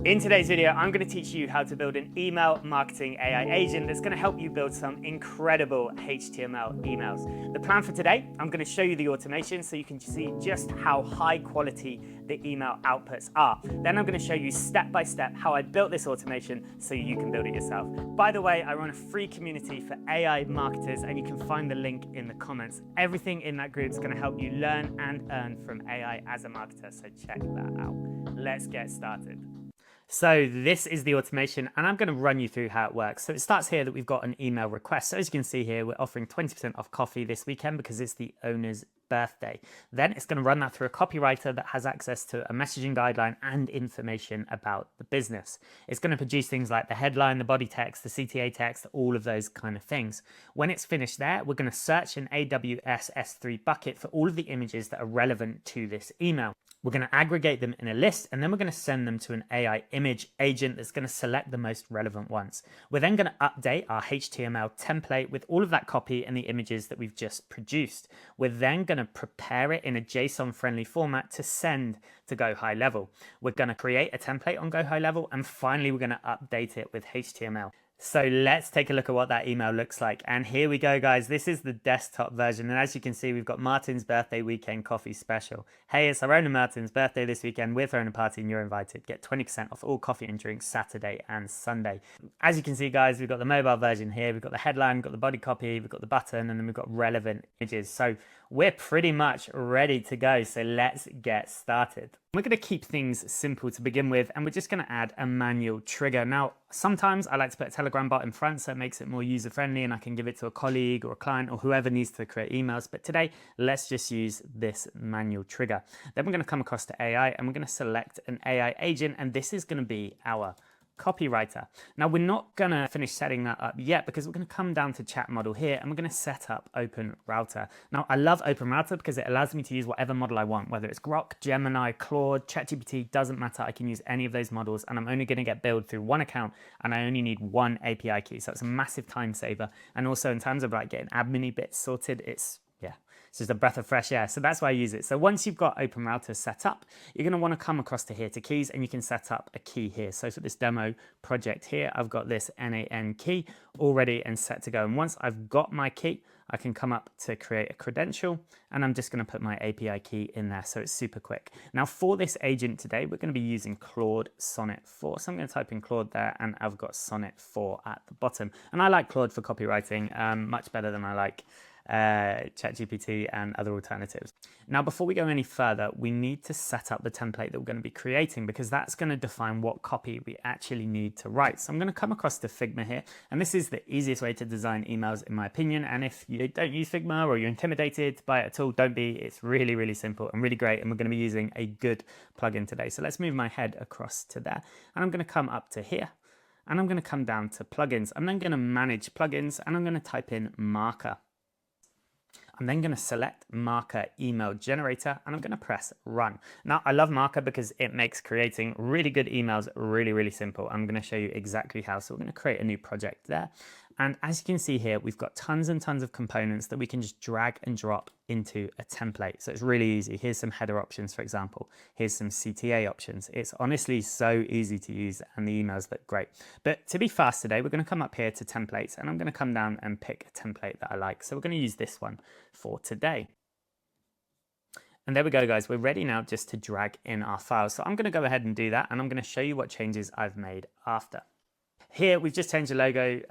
In today's video, I'm going to teach you how to build an email marketing AI agent that's going to help you build some incredible HTML emails. The plan for today, I'm going to show you the automation so you can see just how high quality the email outputs are. Then I'm going to show you step by step how I built this automation so you can build it yourself. By the way, I run a free community for AI marketers and you can find the link in the comments. Everything in that group is going to help you learn and earn from AI as a marketer, so check that out. Let's get started. So this is the automation and I'm going to run you through how it works. So it starts here that we've got an email request. So as you can see here, we're offering 20% off coffee this weekend because it's the owner's birthday. Then it's going to run that through a copywriter that has access to a messaging guideline and information about the business. It's going to produce things like the headline, the body text, the CTA text, all of those kind of things. When it's finished there, we're going to search an AWS S3 bucket for all of the images that are relevant to this email. We're going to aggregate them in a list and then we're going to send them to an AI image agent that's going to select the most relevant ones. We're then going to update our HTML template with all of that copy and the images that we've just produced. We're then going to prepare it in a JSON friendly format to send to Go High Level. We're going to create a template on Go High Level and finally we're going to update it with HTML. So let's take a look at what that email looks like. And here we go, guys. This is the desktop version. And as you can see, we've got Martin's birthday weekend coffee special. Hey, it's our own Martin's birthday this weekend. We're throwing a party and you're invited. Get 20% off all coffee and drinks Saturday and Sunday. As you can see, guys, we've got the mobile version here. We've got the headline, we've got the body copy, we've got the button, and then we've got relevant images. So we're pretty much ready to go. So let's get started. We're going to keep things simple to begin with, and we're just going to add a manual trigger. Now, sometimes I like to put a Telegram bot in front so it makes it more user-friendly and I can give it to a colleague or a client or whoever needs to create emails. But today, let's just use this manual trigger. Then we're going to come across to AI and we're going to select an AI agent, and this is going to be our copywriter. Now we're not going to finish setting that up yet because we're going to come down to chat model here and we're going to set up Open Router. Now I love Open Router because it allows me to use whatever model I want, whether it's Grok, Gemini, Claude, ChatGPT, doesn't matter. I can use any of those models and I'm only going to get billed through one account and I only need one API key. So it's a massive time saver. And also in terms of like getting admin bits sorted, it's just a breath of fresh air. So that's why I use it. So once you've got Open Router set up, you're going to want to come across to here to keys and you can set up a key here. So for this demo project here, I've got this n8n key already and set to go. And once I've got my key, I can come up to create a credential and I'm just going to put my API key in there. So it's super quick. Now for this agent today, we're going to be using Claude Sonnet 4. So I'm going to type in Claude there and I've got Sonnet 4 at the bottom. And I like Claude for copywriting much better than I like ChatGPT and other alternatives. Now, before we go any further, we need to set up the template that we're going to be creating because that's going to define what copy we actually need to write. So I'm going to come across to Figma here, and this is the easiest way to design emails in my opinion. And if you don't use Figma or you're intimidated by it at all, don't be. It's really, really simple and really great. And we're going to be using a good plugin today. So let's move my head across to there. And I'm going to come up to here. And I'm going to come down to plugins. I'm then going to manage plugins and I'm going to type in marker. I'm then going to select Marker Email Generator and I'm going to press Run. Now, I love Marker because it makes creating really good emails really, really simple. I'm going to show you exactly how. So we're going to create a new project there. And as you can see here, we've got tons and tons of components that we can just drag and drop into a template. So it's really easy. Here's some header options, for example. Here's some CTA options. It's honestly so easy to use and the emails look great. But to be fast today, we're going to come up here to templates and I'm going to come down and pick a template that I like. So we're going to use this one for today. And there we go, guys. We're ready now just to drag in our files. So I'm going to go ahead and do that and I'm going to show you what changes I've made after. Here, we've just changed the logo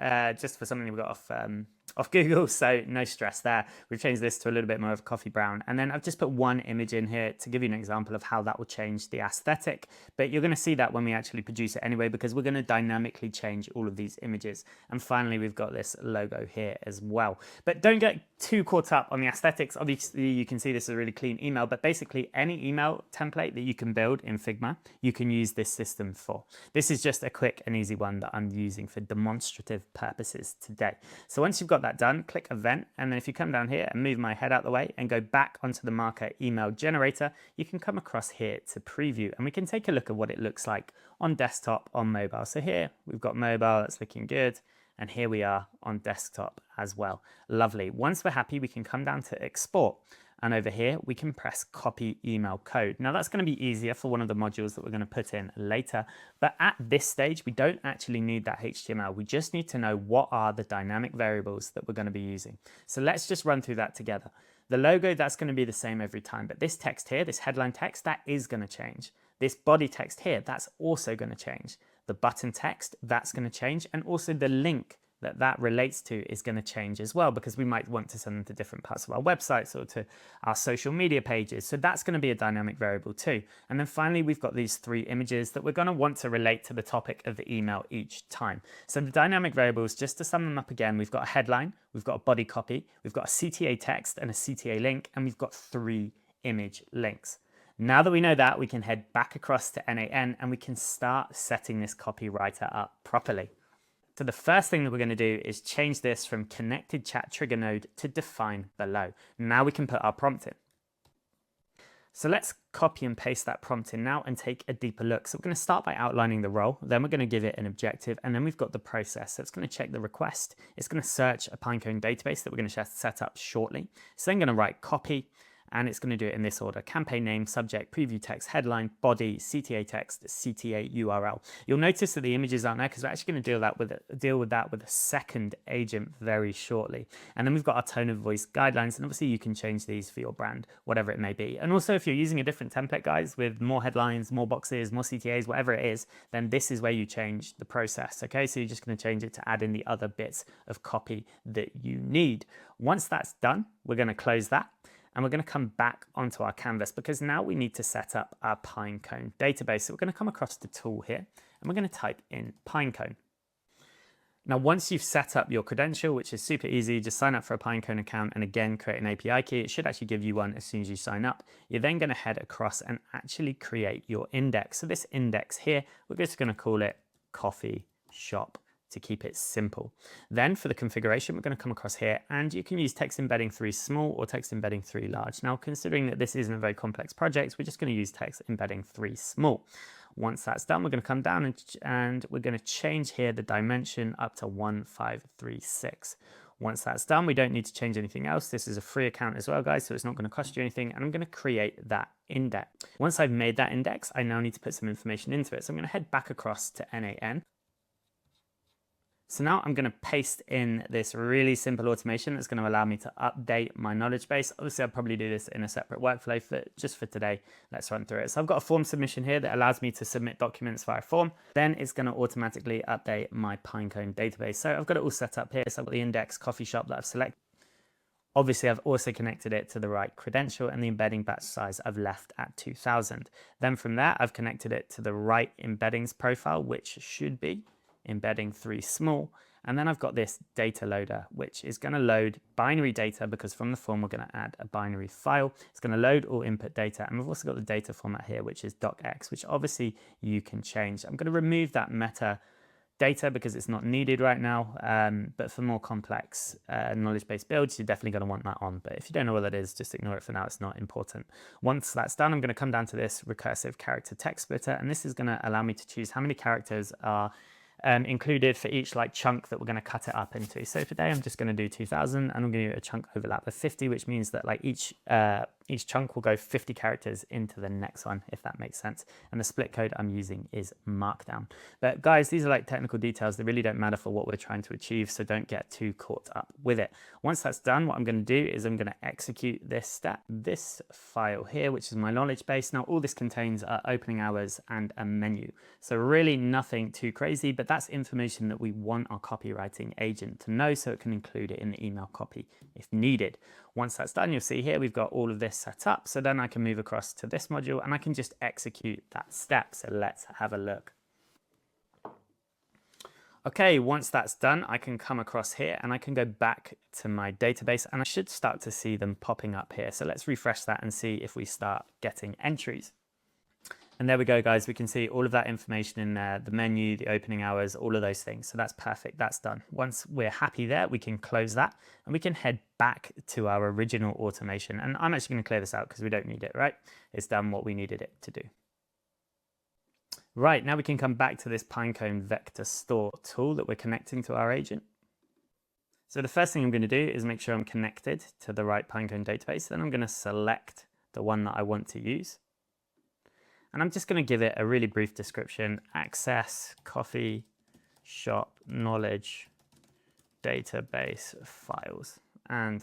just for something we got off Google, so no stress there. We've changed this to a little bit more of coffee brown. And then I've just put one image in here to give you an example of how that will change the aesthetic. But you're going to see that when we actually produce it anyway, because we're going to dynamically change all of these images. And finally, we've got this logo here as well. But don't get too caught up on the aesthetics. Obviously, you can see this is a really clean email, but basically any email template that you can build in Figma, you can use this system for. This is just a quick and easy one that I'm using for demonstrative purposes today. So once you've got that done, click Event, and then if you come down here and move my head out the way and go back onto the Marker Email Generator, you can come across here to preview and we can take a look at what it looks like on desktop, on mobile. So here we've got mobile, that's looking good. And here we are on desktop as well. Lovely. Once we're happy, we can come down to export. And over here, we can press copy email code. Now that's going to be easier for one of the modules that we're going to put in later. But at this stage, we don't actually need that HTML. We just need to know what are the dynamic variables that we're going to be using. So let's just run through that together. The logo, that's going to be the same every time. But this text here, this headline text, that is going to change. This body text here, that's also going to change. The button text, that's going to change. And also the link that relates to is going to change as well, because we might want to send them to different parts of our websites or to our social media pages. So that's going to be a dynamic variable too. And then finally, we've got these 3 images that we're going to want to relate to the topic of the email each time. So the dynamic variables, just to sum them up again, we've got a headline, we've got a body copy, we've got a CTA text and a CTA link, and we've got 3 image links. Now that we know that, we can head back across to n8n and we can start setting this copywriter up properly. So the first thing that we're going to do is change this from connected chat trigger node to define below. Now we can put our prompt in. So let's copy and paste that prompt in now and take a deeper look. So we're going to start by outlining the role, then we're going to give it an objective, and then we've got the process. So it's going to check the request. It's going to search a Pinecone database that we're going to set up shortly. It's then going to write copy, and it's going to do it in this order: campaign name, subject, preview text, headline, body, CTA text, CTA URL. You'll notice that the images aren't there because we're actually going to deal with that with a second agent very shortly. And then we've got our tone of voice guidelines, and obviously you can change these for your brand, whatever it may be. And also if you're using a different template, guys, with more headlines, more boxes, more CTAs, whatever it is, then this is where you change the process. Okay, so you're just going to change it to add in the other bits of copy that you need. Once that's done, we're going to close that. And we're going to come back onto our canvas because now we need to set up our Pinecone database. So we're going to come across the tool here and we're going to type in Pinecone. Now, once you've set up your credential, which is super easy, just sign up for a Pinecone account and again, create an API key. It should actually give you one as soon as you sign up. You're then going to head across and actually create your index. So this index here, we're just going to call it Coffee Shop, to keep it simple. Then for the configuration, we're going to come across here and you can use text embedding 3 small or text embedding 3 large. Now, considering that this isn't a very complex project, we're just going to use text embedding 3 small. Once that's done, we're going to come down and we're going to change here the dimension up to 1536. Once that's done, we don't need to change anything else. This is a free account as well, guys, so it's not going to cost you anything. And I'm going to create that index. Once I've made that index, I now need to put some information into it. So I'm going to head back across to n8n. So now I'm going to paste in this really simple automation that's going to allow me to update my knowledge base. Obviously, I'll probably do this in a separate workflow, but just for today, let's run through it. So I've got a form submission here that allows me to submit documents via form. Then it's going to automatically update my Pinecone database. So I've got it all set up here. So I've got the index coffee shop that I've selected. Obviously, I've also connected it to the right credential and the embedding batch size I've left at 2000. Then from there, I've connected it to the right embeddings profile, which should be embedding 3 small, and then I've got this data loader, which is going to load binary data because from the form we're going to add a binary file. It's going to load all input data, and we've also got the data format here, which is docx, which obviously you can change. I'm going to remove that meta data because it's not needed right now, but for more complex knowledge-based builds, you're definitely going to want that on. But if you don't know what that is, just ignore it for now. It's not important. Once that's done, I'm going to come down to this recursive character text splitter, and this is going to allow me to choose how many characters are included for each chunk that we're going to cut it up into. So today I'm just going to do 2000 and I'm going to do a chunk overlap of 50, which means that each chunk will go 50 characters into the next one, if that makes sense. And the split code I'm using is Markdown. But guys, these are technical details that really don't matter for what we're trying to achieve, so don't get too caught up with it. Once that's done, what I'm going to do is I'm going to execute this file here, which is my knowledge base. Now all this contains are opening hours and a menu. So really nothing too crazy, but that's information that we want our copywriting agent to know so it can include it in the email copy if needed. Once that's done, you'll see here we've got all of this set up. So then I can move across to this module and I can just execute that step. So let's have a look. Okay, once that's done, I can come across here and I can go back to my database and I should start to see them popping up here. So let's refresh that and see if we start getting entries. And there we go, guys. We can see all of that information in there, the menu, the opening hours, all of those things. So that's perfect. That's done. Once we're happy there, we can close that and we can head back to our original automation. And I'm actually going to clear this out because we don't need it, right? It's done what we needed it to do. Right, now we can come back to this Pinecone vector store tool that we're connecting to our agent. So the first thing I'm going to do is make sure I'm connected to the right Pinecone database. Then I'm going to select the one that I want to use. And I'm just going to give it a really brief description: access coffee shop knowledge database files. And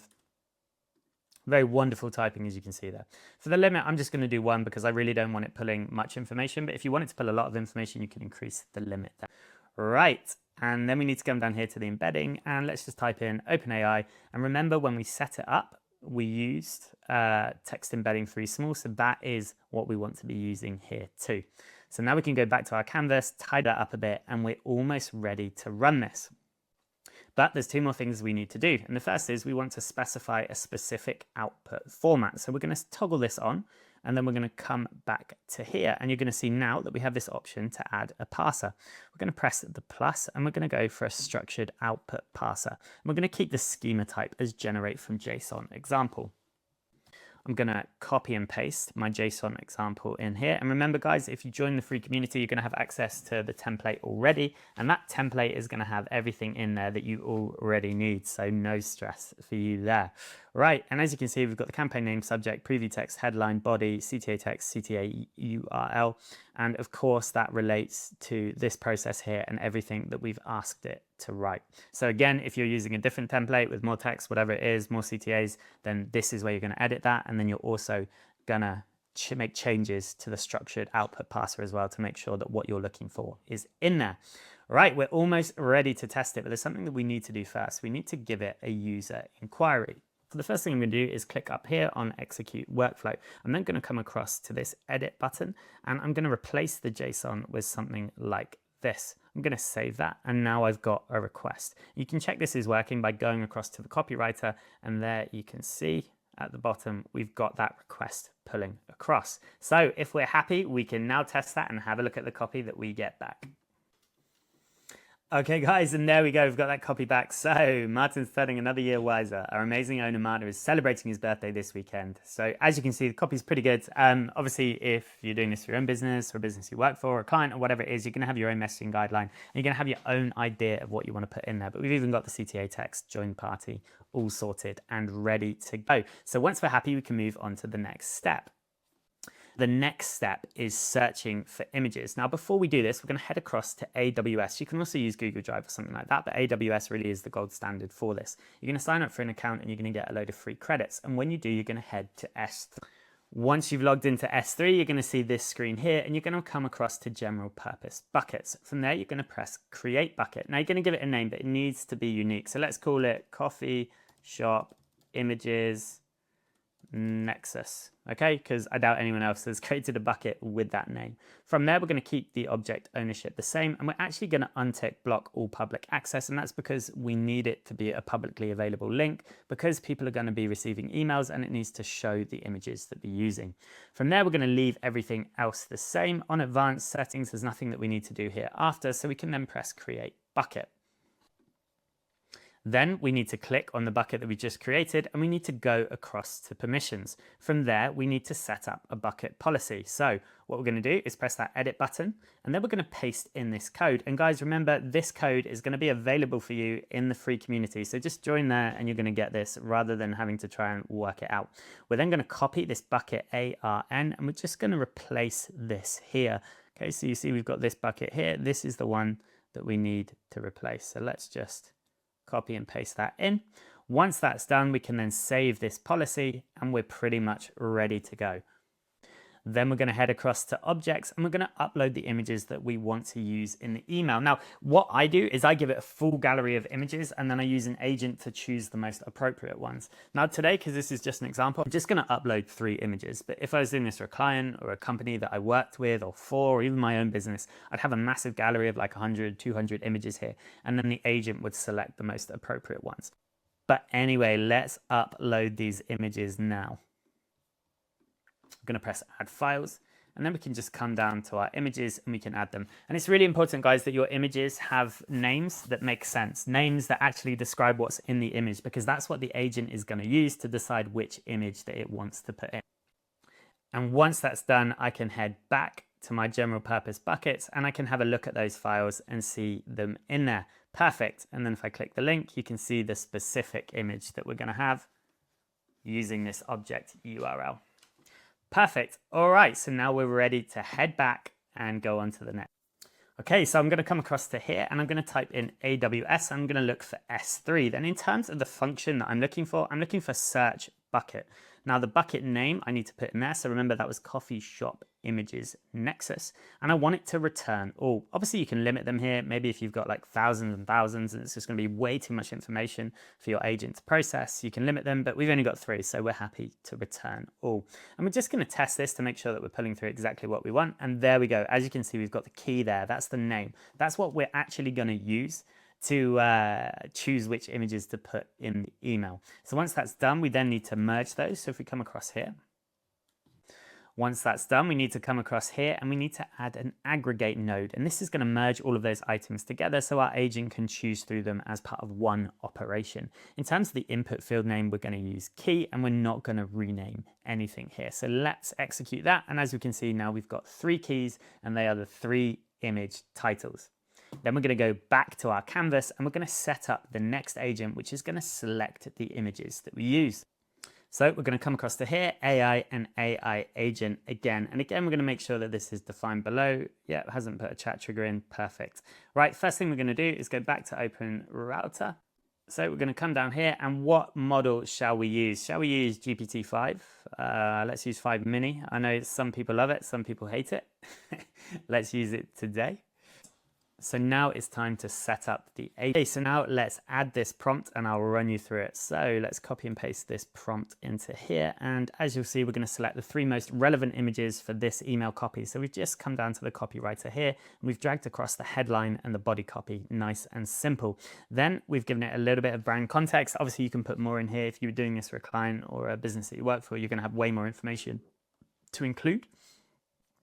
very wonderful typing, as you can see there. For the limit, I'm just going to do 1 because I really don't want it pulling much information. But if you want it to pull a lot of information, you can increase the limit there. Right. And then we need to come down here to the embedding, and let's just type in OpenAI. And remember, when we set it up, we used text embedding 3 small. So that is what we want to be using here too. So now we can go back to our canvas, tidy that up a bit, and we're almost ready to run this. But there's 2 more things we need to do. And the first is we want to specify a specific output format. So we're going to toggle this on, and then we're going to come back to here. And you're going to see now that we have this option to add a parser. We're going to press the plus, and we're going to go for a structured output parser. And we're going to keep the schema type as generate from JSON example. I'm going to copy and paste my JSON example in here. And remember, guys, if you join the free community, you're going to have access to the template already. And that template is going to have everything in there that you already need. So no stress for you there. Right. And as you can see, we've got the campaign name, subject, preview text, headline, body, CTA text, CTA URL. And of course, that relates to this process here and everything that we've asked it to write. So again, if you're using a different template with more text, whatever it is, more CTAs, then this is where you're going to edit that. And then you're also going to make changes to the structured output parser as well to make sure that what you're looking for is in there. Right, we're almost ready to test it, but there's something that we need to do first. We need to give it a user inquiry. So the first thing I'm going to do is click up here on execute workflow. I'm then going to come across to this edit button, and I'm going to replace the JSON with something like this. I'm going to save that, and now I've got a request. You can check this is working by going across to the copywriter, and there you can see at the bottom we've got that request pulling across. So if we're happy, we can now test that and have a look at the copy that we get back. Okay guys, and there we go, we've got that copy back. So Martin's turning another year wiser. Our amazing owner Martin is celebrating his birthday this weekend. So as you can see, the copy's pretty good. Obviously, if you're doing this for your own business or a business you work for or a client or whatever it is, you're gonna have your own messaging guideline and you're gonna have your own idea of what you wanna put in there. But we've even got the CTA text, join party, all sorted and ready to go. So once we're happy, we can move on to the next step. The next step is searching for images. Now, before we do this, we're going to head across to AWS. You can also use Google Drive or something like that, but AWS really is the gold standard for this. You're going to sign up for an account and you're going to get a load of free credits. And when you do, you're going to head to S3. Once you've logged into S3, you're going to see this screen here, and you're going to come across to general purpose buckets. From there, you're going to press create bucket. Now, you're going to give it a name, but it needs to be unique. So let's call it coffee shop images Nexus, okay? Because I doubt anyone else has created a bucket with that name. From there, we're going to keep the object ownership the same, and we're actually going to untick block all public access, and that's because we need it to be a publicly available link because people are going to be receiving emails and it needs to show the images that they're using. From there, we're going to leave everything else the same. On advanced settings, there's nothing that we need to do here after, so we can then press create bucket. Then we need to click on the bucket that we just created and we need to go across to permissions. From there, we need to set up a bucket policy. So what we're going to do is press that edit button and then we're going to paste in this code. And guys, remember, this code is going to be available for you in the free community. So just join there and you're going to get this rather than having to try and work it out. We're then going to copy this bucket ARN and we're just going to replace this here. Okay, so you see we've got this bucket here. This is the one that we need to replace. So let's just copy and paste that in. Once that's done, we can then save this policy and we're pretty much ready to go. Then we're going to head across to objects and we're going to upload the images that we want to use in the email. Now, what I do is I give it a full gallery of images and then I use an agent to choose the most appropriate ones. Now today, because this is just an example, I'm just going to upload 3 images. But if I was doing this for a client or a company that I worked with or for, or even my own business, I'd have a massive gallery of like 100, 200 images here. And then the agent would select the most appropriate ones. But anyway, let's upload these images now. I'm going to press add files and then we can just come down to our images and we can add them. And it's really important, guys, that your images have names that make sense, names that actually describe what's in the image, because that's what the agent is going to use to decide which image that it wants to put in. And once that's done, I can head back to my general purpose buckets, and I can have a look at those files and see them in there. Perfect. And then if I click the link, you can see the specific image that we're going to have using this object URL. Perfect. All right, so now we're ready to head back and go on to the next. Okay, so I'm going to come across to here and I'm going to type in AWS. I'm going to look for S3. Then in terms of the function that I'm looking for search bucket. Now the bucket name I need to put in there. So remember that was coffee shop images nexus, and I want it to return all. Obviously you can limit them here. Maybe if you've got like thousands and thousands and it's just going to be way too much information for your agent to process, you can limit them, but we've only got 3, so we're happy to return all. And we're just going to test this to make sure that we're pulling through exactly what we want. And there we go. As you can see, we've got the key there. That's the name. That's what we're actually going to use to choose which images to put in the email. So once that's done, we then need to merge those. So if we come across here, once that's done, we need to come across here and we need to add an aggregate node. And this is going to merge all of those items together so our agent can choose through them as part of one operation. In terms of the input field name, we're going to use key and we're not going to rename anything here. So let's execute that. And as we can see now, we've got 3 keys and they are the 3 image titles. Then we're going to go back to our canvas and we're going to set up the next agent, which is going to select the images that we use. So we're going to come across to here, AI and AI agent again. And again, we're going to make sure that this is defined below. Yeah, it hasn't put a chat trigger in. Perfect. Right, first thing we're going to do is go back to open router. So we're going to come down here and what model shall we use? Shall we use GPT-5? Let's use 5 mini. I know some people love it, some people hate it. Let's use it today. So now it's time to set up the agent. Okay, so now let's add this prompt and I'll run you through it. So let's copy and paste this prompt into here. And as you'll see, we're going to select the 3 most relevant images for this email copy. So we've just come down to the copywriter here and we've dragged across the headline and the body copy. Nice and simple. Then we've given it a little bit of brand context. Obviously you can put more in here. If you were doing this for a client or a business that you work for, you're going to have way more information to include.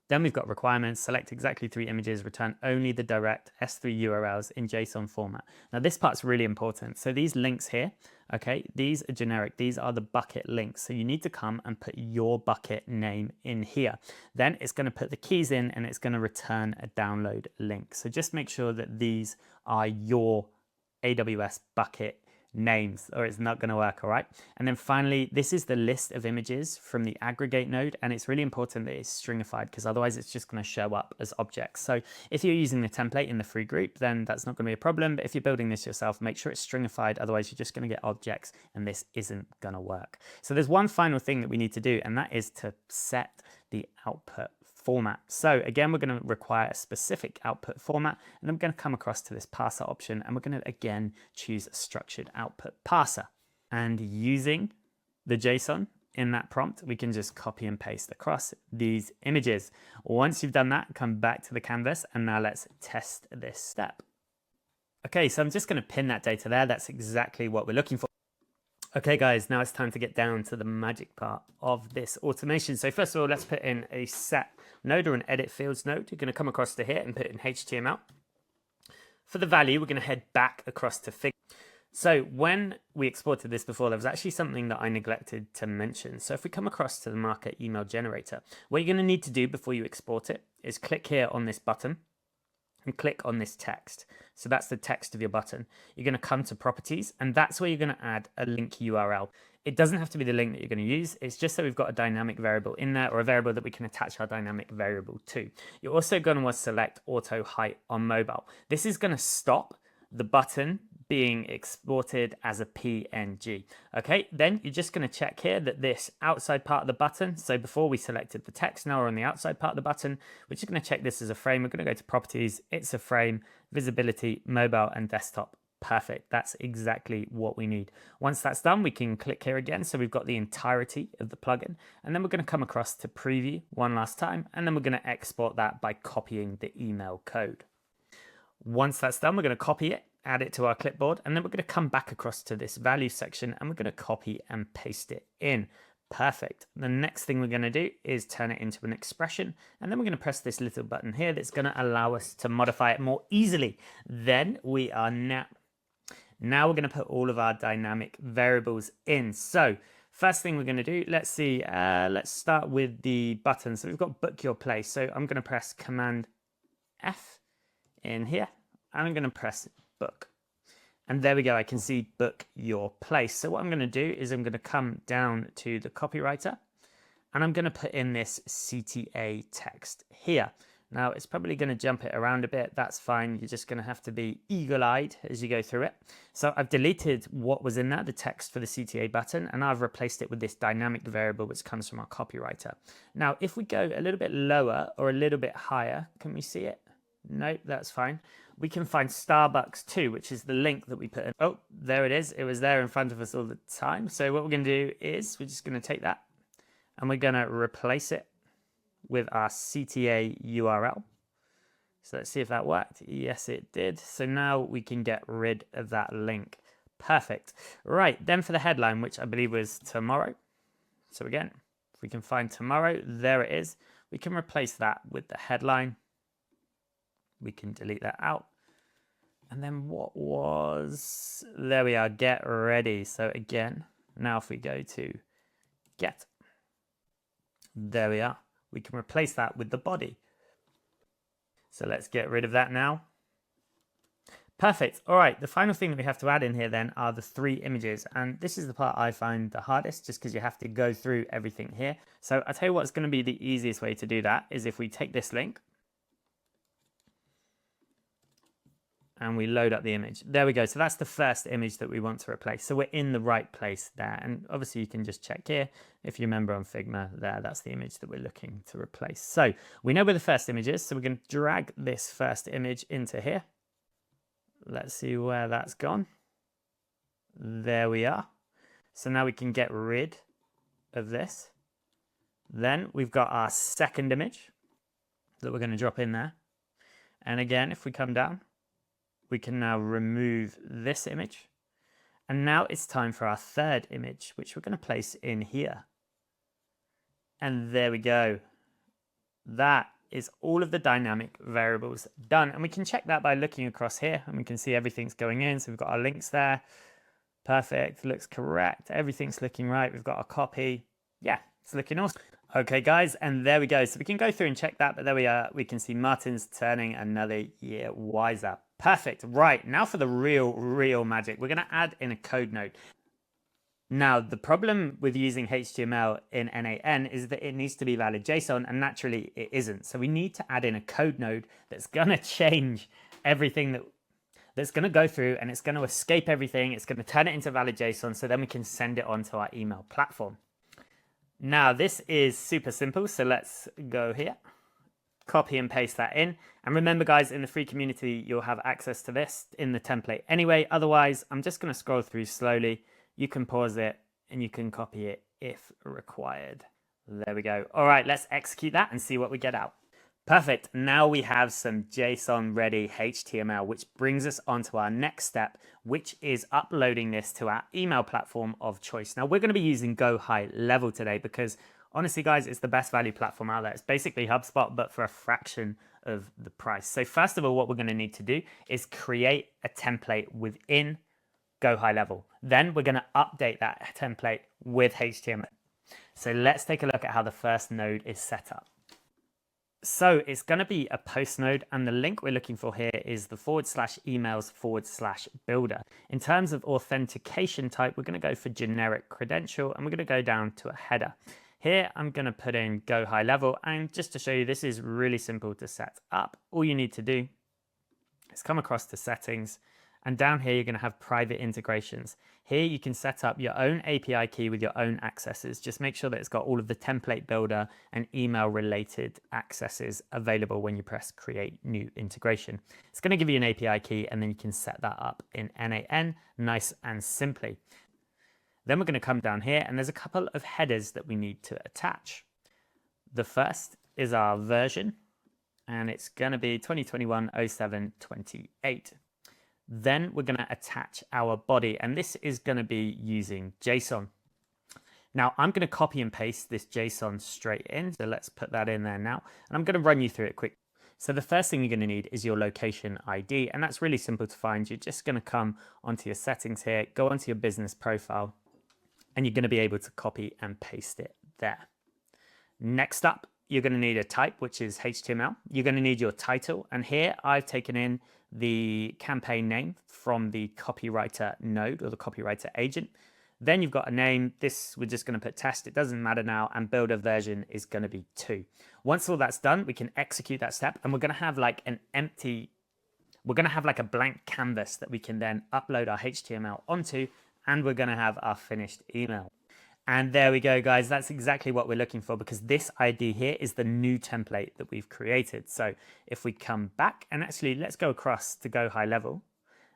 Then we've got requirements, select exactly 3 images, return only the direct S3 URLs in JSON format. Now this part's really important. So these links here, okay, these are generic. These are the bucket links. So you need to come and put your bucket name in here. Then it's going to put the keys in and it's going to return a download link. So just make sure that these are your AWS bucket names or it's not going to work. All right, and then finally this is the list of images from the aggregate node, and it's really important that it's stringified because otherwise it's just going to show up as objects. So if you're using the template in the free group, then that's not going to be a problem, but if you're building this yourself, make sure it's stringified, otherwise you're just going to get objects and this isn't going to work. So there's one final thing that we need to do, and that is to set the output format. So again, we're going to require a specific output format, and then we're going to come across to this parser option and we're going to again choose a structured output parser. And using the JSON in that prompt, we can just copy and paste across these images. Once you've done that, come back to the canvas and now let's test this step. Okay, so I'm just going to pin that data there. That's exactly what we're looking for. Okay guys, now it's time to get down to the magic part of this automation. So first of all, let's put in a set node or an edit fields node. You're going to come across to here and put in HTML. For the value, we're going to head back across to figure. So when we exported this before, there was actually something that I neglected to mention. So if we come across to the marker email generator, what you're going to need to do before you export it is click here on this button and click on this text. So that's the text of your button. You're going to come to properties, and that's where you're going to add a link URL. It doesn't have to be the link that you're going to use. It's just so we've got a dynamic variable in there, or a variable that we can attach our dynamic variable to. You're also going to want to select auto height on mobile. This is going to stop the button being exported as a PNG. Okay, then you're just going to check here that this outside part of the button, so before we selected the text, now we're on the outside part of the button, we're just going to check this as a frame. We're going to go to properties, it's a frame, visibility, mobile and desktop. Perfect, that's exactly what we need. Once that's done, we can click here again, so we've got the entirety of the plugin, and then we're going to come across to preview one last time, and then we're going to export that by copying the email code. Once that's done, we're going to copy it, add it to our clipboard, and then we're going to come back across to this value section and we're going to copy and paste it in. Perfect. The next thing we're going to do is turn it into an expression, and then we're going to press this little button here that's going to allow us to modify it more easily. Then we are now we're going to put all of our dynamic variables in. So First thing we're going to do, let's see, let's start with the button. So we've got book your place. So I'm going to press Command F in here, and I'm going to press book. And there we go, I can see book your place. So what I'm going to do is I'm going to come down to the copywriter, and I'm going to put in this CTA text here. Now it's probably going to jump it around a bit. That's fine. You're just going to have to be eagle-eyed as you go through it. So I've deleted what was in there, the text for the CTA button, and I've replaced it with this dynamic variable which comes from our copywriter. Now, if we go a little bit lower or a little bit higher, can we see it? Nope, that's fine. We can find Starbucks too, which is the link that we put in. Oh, there it is. It was there in front of us all the time. So what we're going to do is we're just going to take that and we're going to replace it with our CTA URL. So let's see if that worked. Yes, it did. So now we can get rid of that link. Perfect. Right, then for the headline, which I believe was tomorrow. So again, if we can find tomorrow, there it is. We can replace that with the headline. We can delete that out. And then what was, there we are, get ready. So again, now if we go to get, there we are. We can replace that with the body. So let's get rid of that now. Perfect. All right, the final thing that we have to add in here then are the 3 images. And this is the part I find the hardest, just because you have to go through everything here. So I'll tell you what's going to be the easiest way to do that is if we take this link and we load up the image. There we go. So that's the first image that we want to replace. So we're in the right place there. And obviously you can just check here. If you remember on Figma there, that's the image that we're looking to replace. So we know where the first image is. So we're going to drag this first image into here. Let's see where that's gone. There we are. So now we can get rid of this. Then we've got our second image that we're going to drop in there. And again, if we come down, we can now remove this image. And now it's time for our third image, which we're going to place in here. And there we go. That is all of the dynamic variables done. And we can check that by looking across here and we can see everything's going in. So we've got our links there. Perfect. Looks correct. Everything's looking right. We've got our copy. Yeah, it's looking awesome. Okay, guys, and there we go. So we can go through and check that, but there we are. We can see Martin's turning another year wiser. Perfect. Right, now for the real magic. We're going to add in a code node. Now, the problem with using HTML in n8n is that it needs to be valid JSON, and naturally it isn't. So we need to add in a code node that's going to change everything that's going to go through, and it's going to escape everything. It's going to turn it into valid JSON, so then we can send it onto our email platform. Now, this is super simple. So let's go here, copy and paste that in. And remember, guys, in the free community, you'll have access to this in the template anyway. Otherwise, I'm just going to scroll through slowly. You can pause it and you can copy it if required. There we go. All right, let's execute that and see what we get out. Perfect. Now we have some JSON ready HTML, which brings us onto our next step, which is uploading this to our email platform of choice. Now we're going to be using Go High Level today because honestly, guys, it's the best value platform out there. It's basically HubSpot, but for a fraction of the price. So first of all, what we're going to need to do is create a template within Go High Level. Then we're going to update that template with HTML. So let's take a look at how the first node is set up. So it's going to be a post node, and the link we're looking for here is the /emails/builder. In terms of authentication type, we're going to go for generic credential, and we're going to go down to a header. Here, I'm going to put in Go High Level, and just to show you, this is really simple to set up. All you need to do is come across to settings, and down here, you're going to have private integrations. Here, you can set up your own API key with your own accesses. Just make sure that it's got all of the template builder and email related accesses available when you press create new integration. It's going to give you an API key, and then you can set that up in n8n, nice and simply. Then we're going to come down here, and there's a couple of headers that we need to attach. The first is our version, and it's going to be 2021-07-28. Then we're going to attach our body, and this is going to be using JSON. Now I'm going to copy and paste this JSON straight in. So let's put that in there now. And I'm going to run you through it quick. So the first thing you're going to need is your location ID, and that's really simple to find. You're just going to come onto your settings here, go onto your business profile, and you're going to be able to copy and paste it there. Next up, you're going to need a type, which is HTML. You're going to need your title. And here I've taken in the campaign name from the copywriter node or the copywriter agent. Then you've got a name. This we're just going to put test. It doesn't matter now. And builder version is going to be 2. Once all that's done, we can execute that step. And we're going to have like a blank canvas that we can then upload our HTML onto. And we're going to have our finished email. And there we go, guys. That's exactly what we're looking for, because this ID here is the new template that we've created. So if we come back and actually let's go across to Go High Level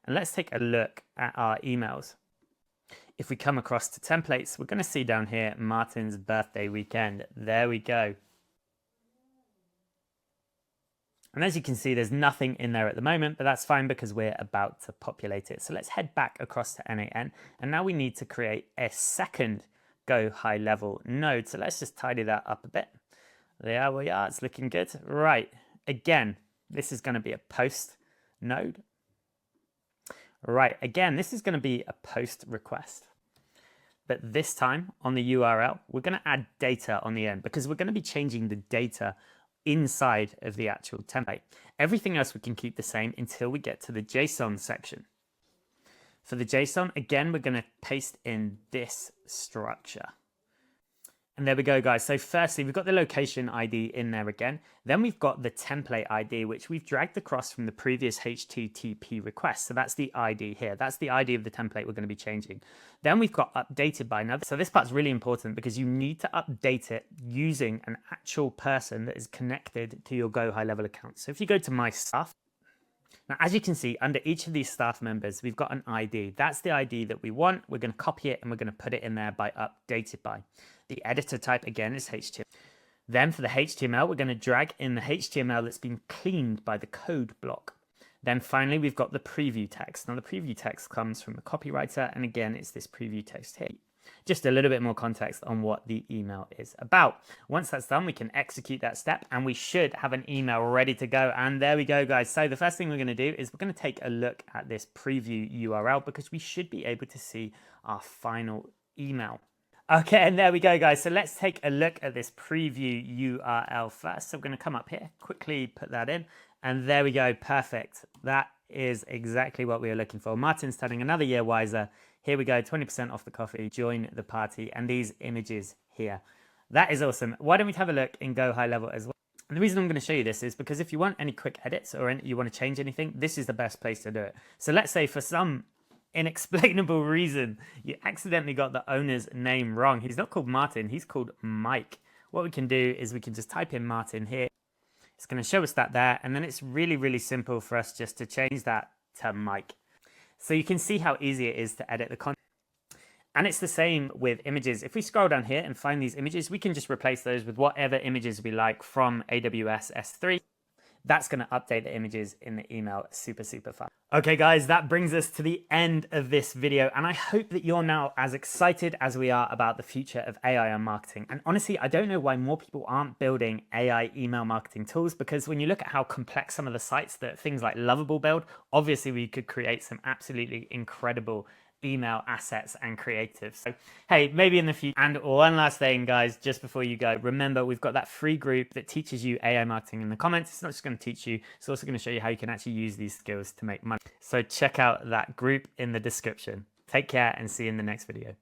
and let's take a look at our emails. If we come across to templates, we're going to see down here Martin's birthday weekend. There we go. And as you can see, there's nothing in there at the moment, but that's fine because we're about to populate it. So let's head back across to n8n. And now we need to create a second Go High Level node. So let's just tidy that up a bit. There we are. It's looking good. Right. Again, this is going to be a post node. Right. Again, this is going to be a post request. But this time on the URL, we're going to add data on the end because we're going to be changing the data inside of the actual template. Everything else we can keep the same until we get to the JSON section. For the JSON, again, we're going to paste in this structure. And there we go, guys. So firstly, we've got the location ID in there again. Then we've got the template ID, which we've dragged across from the previous HTTP request. So that's the ID here. That's the ID of the template we're going to be changing. Then we've got updated by now. So this part's really important because you need to update it using an actual person that is connected to your Go High Level account. So if you go to My Staff, now, as you can see, under each of these staff members, we've got an ID. That's the ID that we want. We're going to copy it and we're going to put it in there by updated by. The editor type, again, is HTML. Then for the HTML, we're going to drag in the HTML that's been cleaned by the code block. Then finally, we've got the preview text. Now, the preview text comes from the copywriter. And again, it's this preview text here. Just a little bit more context on what the email is about. Once that's done, we can execute that step and we should have an email ready to go. And there we go, guys. So the first thing we're going to do is we're going to take a look at this preview URL because we should be able to see our final email. Okay, and there we go, guys. So let's take a look at this preview URL first. So we're going to come up here, quickly put that in, and there we go. Perfect. That is exactly what we were looking for. Martin's turning another year wiser. Here we go, 20% off the coffee, join the party, and these images here. That is awesome. Why don't we have a look in Go High Level as well? And the reason I'm going to show you this is because if you want any quick edits or you want to change anything, this is the best place to do it. So let's say for some inexplainable reason, you accidentally got the owner's name wrong. He's not called Martin, he's called Mike. What we can do is we can just type in Martin here. It's going to show us that there, and then it's really, really simple for us just to change that to Mike. So you can see how easy it is to edit the content. And it's the same with images. If we scroll down here and find these images, we can just replace those with whatever images we like from AWS S3. That's going to update the images in the email super, super fast. Okay, guys, that brings us to the end of this video. And I hope that you're now as excited as we are about the future of AI and marketing. And honestly, I don't know why more people aren't building AI email marketing tools, because when you look at how complex some of the sites that things like Lovable build, obviously we could create some absolutely incredible email assets and creatives. So hey, maybe in the future. And one last thing, guys, just before you go, remember we've got that free group that teaches you AI marketing in the comments. It's not just going to teach you, it's also going to show you how you can actually use these skills to make money. So check out that group in the description. Take care and see you in the next video.